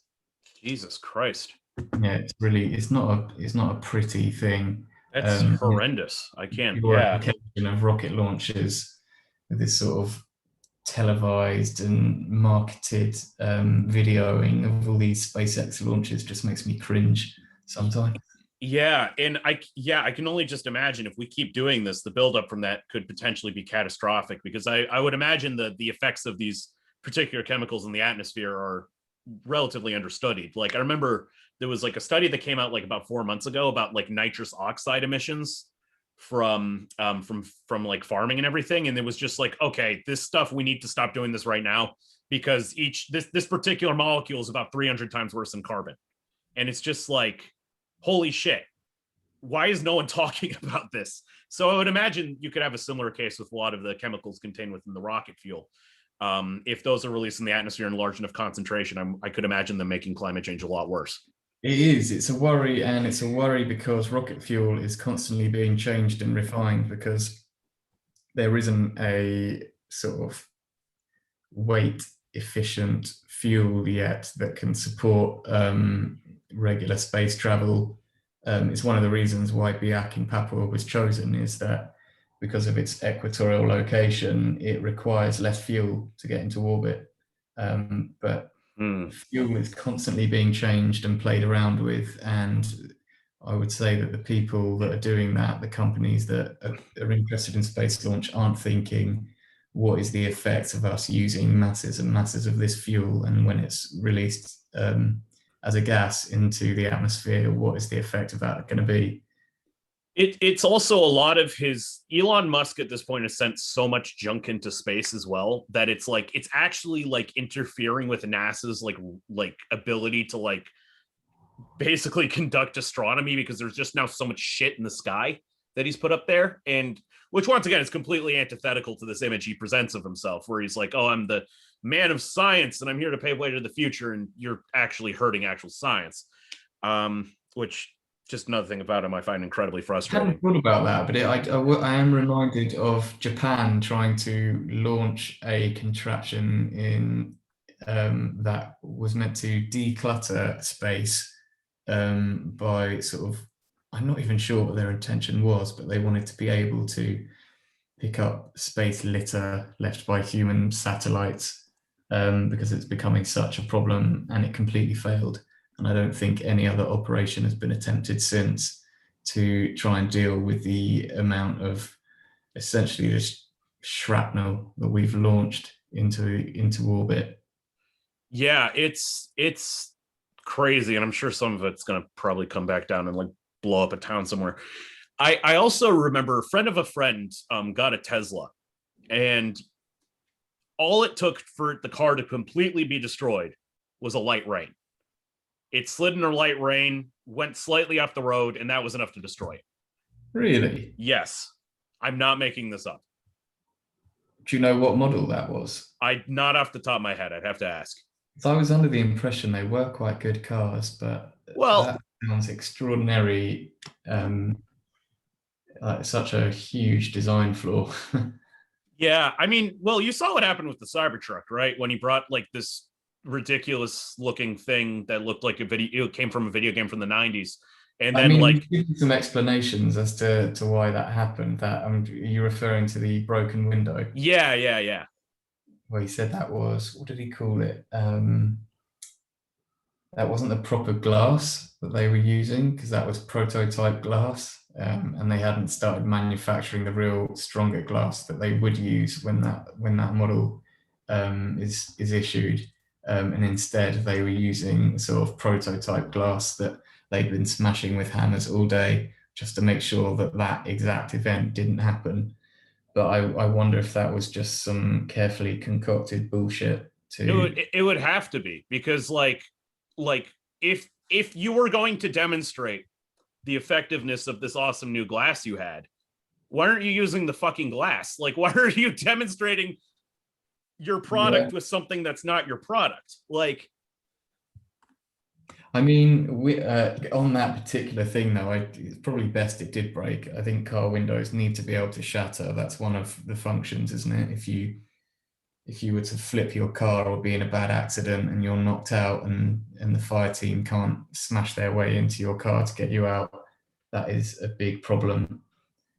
Jesus Christ. Yeah, it's not a pretty thing. That's horrendous. I can't. Yeah. Glorification of rocket launches with this sort of televised and marketed videoing of all these SpaceX launches just makes me cringe sometimes. Yeah, and I can only just imagine if we keep doing this, the buildup from that could potentially be catastrophic, because I would imagine the effects of these particular chemicals in the atmosphere are relatively understudied. Like I remember there was like a study that came out like about 4 months ago about like nitrous oxide emissions from like farming and everything, and it was just like, okay, this stuff, we need to stop doing this right now, because this particular molecule is about 300 times worse than carbon. And it's just like, holy shit, why is no one talking about this? So I would imagine you could have a similar case with a lot of the chemicals contained within the rocket fuel. If those are released in the atmosphere in large enough concentration, I could imagine them making climate change a lot worse. It is. It's a worry, and it's a worry because rocket fuel is constantly being changed and refined, because there isn't a sort of weight efficient fuel yet that can support regular space travel. It's one of the reasons why Biak in Papua was chosen, is that because of its equatorial location, it requires less fuel to get into orbit. But fuel is constantly being changed and played around with, and I would say that the people that are doing that, the companies that are interested in space launch, aren't thinking, what is the effect of us using masses and masses of this fuel, and when it's released as a gas into the atmosphere, what is the effect of that going to be? It's also a lot of his Elon Musk at this point has sent so much junk into space as well, that it's like, it's actually like interfering with NASA's like ability to like basically conduct astronomy, because there's just now so much shit in the sky that he's put up there, and which once again is completely antithetical to this image he presents of himself, where he's like, oh, I'm the man of science and I'm here to pave way to the future, and you're actually hurting actual science. Which, just another thing about him I find incredibly frustrating. I haven't thought about that, but I am reminded of Japan trying to launch a contraption in that was meant to declutter space by sort of, I'm not even sure what their intention was, but they wanted to be able to pick up space litter left by human satellites, because it's becoming such a problem, and it completely failed. And I don't think any other operation has been attempted since to try and deal with the amount of essentially this shrapnel that we've launched into orbit. Yeah, it's crazy, and I'm sure some of it's going to probably come back down and like blow up a town somewhere. I also remember a friend of a friend got a Tesla, and all it took for the car to completely be destroyed was a light rain. It slid in a light rain, went slightly off the road, and that was enough to destroy it. Really? Yes. I'm not making this up. Do you know what model that was? Not off the top of my head. I'd have to ask. So I was under the impression they were quite good cars, but well, that sounds extraordinary. Like such a huge design flaw. Yeah, I mean, well, you saw what happened with the Cybertruck, right? When he brought like this ridiculous looking thing that looked like a video, it came from a video game from the 90s, and then like some explanations as to why that happened. That you're referring to the broken window. Yeah. Well, he said that was, what did he call it? That wasn't the proper glass that they were using, because that was prototype glass, and they hadn't started manufacturing the real stronger glass that they would use when that model is issued. And instead they were using sort of prototype glass that they'd been smashing with hammers all day just to make sure that that exact event didn't happen. But I wonder if that was just some carefully concocted bullshit. It would have to be, because like if you were going to demonstrate the effectiveness of this awesome new glass you had, why aren't you using the fucking glass? Like, why are you demonstrating your product with something that's not your product? Like, I mean, we on that particular thing though, it's probably best it did break. I think car windows need to be able to shatter. That's one of the functions, isn't it? If you were to flip your car or be in a bad accident and you're knocked out, and the fire team can't smash their way into your car to get you out, that is a big problem.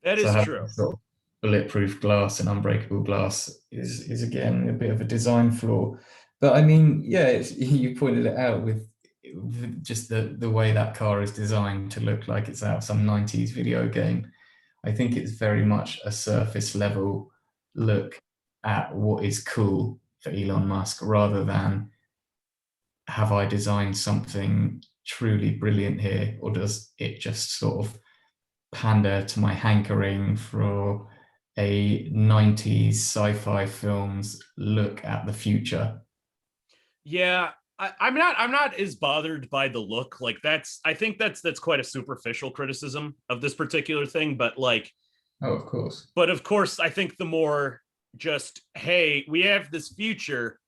That So is having true. sort of bulletproof glass and unbreakable glass is again a bit of a design flaw. But I mean, yeah, you pointed it out with just the way that car is designed to look like it's out of some 90s video game. I think it's very much a surface level look at what is cool for Elon Musk rather than have I designed something truly brilliant here, or does it just sort of pander to my hankering for a 90s sci-fi film's look at the future? Yeah, I'm not as bothered by the look. Like I think that's quite a superficial criticism of this particular thing. But like, Oh, of course. but of course, I think the more just, hey, we have this future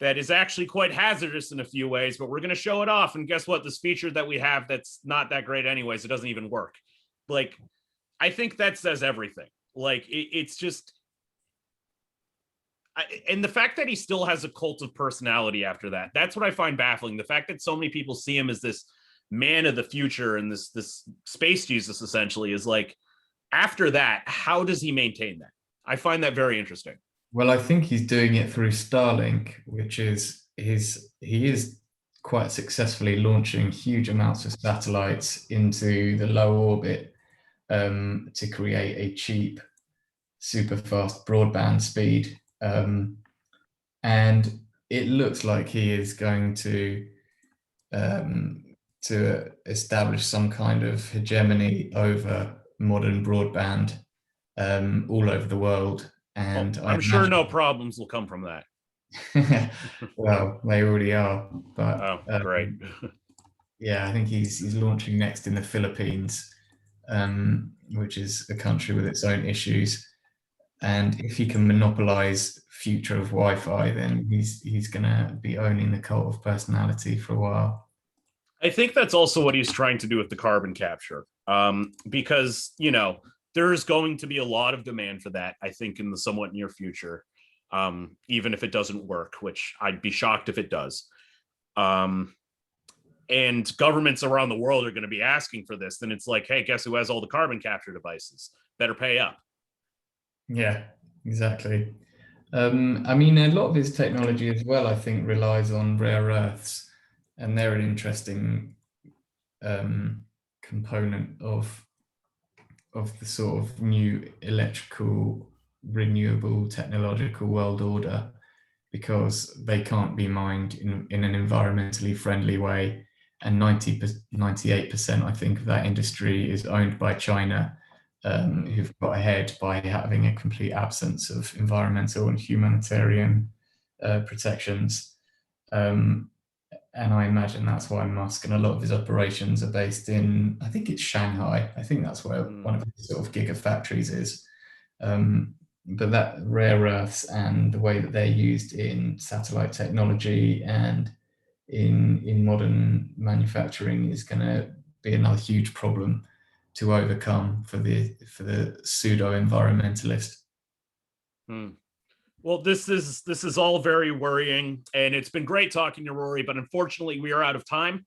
that is actually quite hazardous in a few ways, but we're going to show it off. And guess what? This feature that we have that's not that great anyways, it doesn't even work. Like, I think that says everything. Like, it's just, and the fact that he still has a cult of personality after that, that's what I find baffling. The fact that so many people see him as this man of the future and this space Jesus essentially is like, after that, how does he maintain that? I find that very interesting. Well, I think he's doing it through Starlink, which is he is quite successfully launching huge amounts of satellites into the low orbit to create a cheap, super fast broadband speed. And it looks like he is going to establish some kind of hegemony over modern broadband all over the world. Well, And I I'm sure no imagine, problems will come from that. well, they already are. But Oh, great. yeah, I think he's launching next in the Philippines, which is a country with its own issues. And if he can monopolize future of Wi-Fi, then he's gonna be owning the cult of personality for a while. I think that's also what he's trying to do with the carbon capture. Because, there's going to be a lot of demand for that, I think, in the somewhat near future, even if it doesn't work, which I'd be shocked if it does. And governments around the world are going to be asking for this. Then it's like, hey, guess who has all the carbon capture devices? Better pay up. Yeah, exactly. I mean, a lot of his technology as well, I think, relies on rare earths, and they're an interesting component of the sort of new electrical, renewable, technological world order, because they can't be mined in an environmentally friendly way. And 98%, I think, of that industry is owned by China, who've got ahead by having a complete absence of environmental and humanitarian protections. And I imagine that's why Musk and a lot of his operations are based in, I think it's Shanghai. I think that's where one of his sort of gigafactories is. But that rare earths and the way that they're used in satellite technology and in modern manufacturing is going to be another huge problem to overcome for the pseudo environmentalist. Well, this is all very worrying, and it's been great talking to Rory, but unfortunately, we are out of time.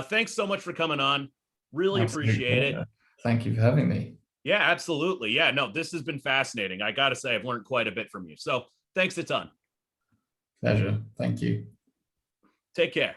Thanks so much for coming on. Really Absolute appreciate it. pleasure. Thank you for having me. Yeah, absolutely. Yeah, no, this has been fascinating. I got to say, I've learned quite a bit from you. So thanks a ton. Pleasure. Thank you. Take care.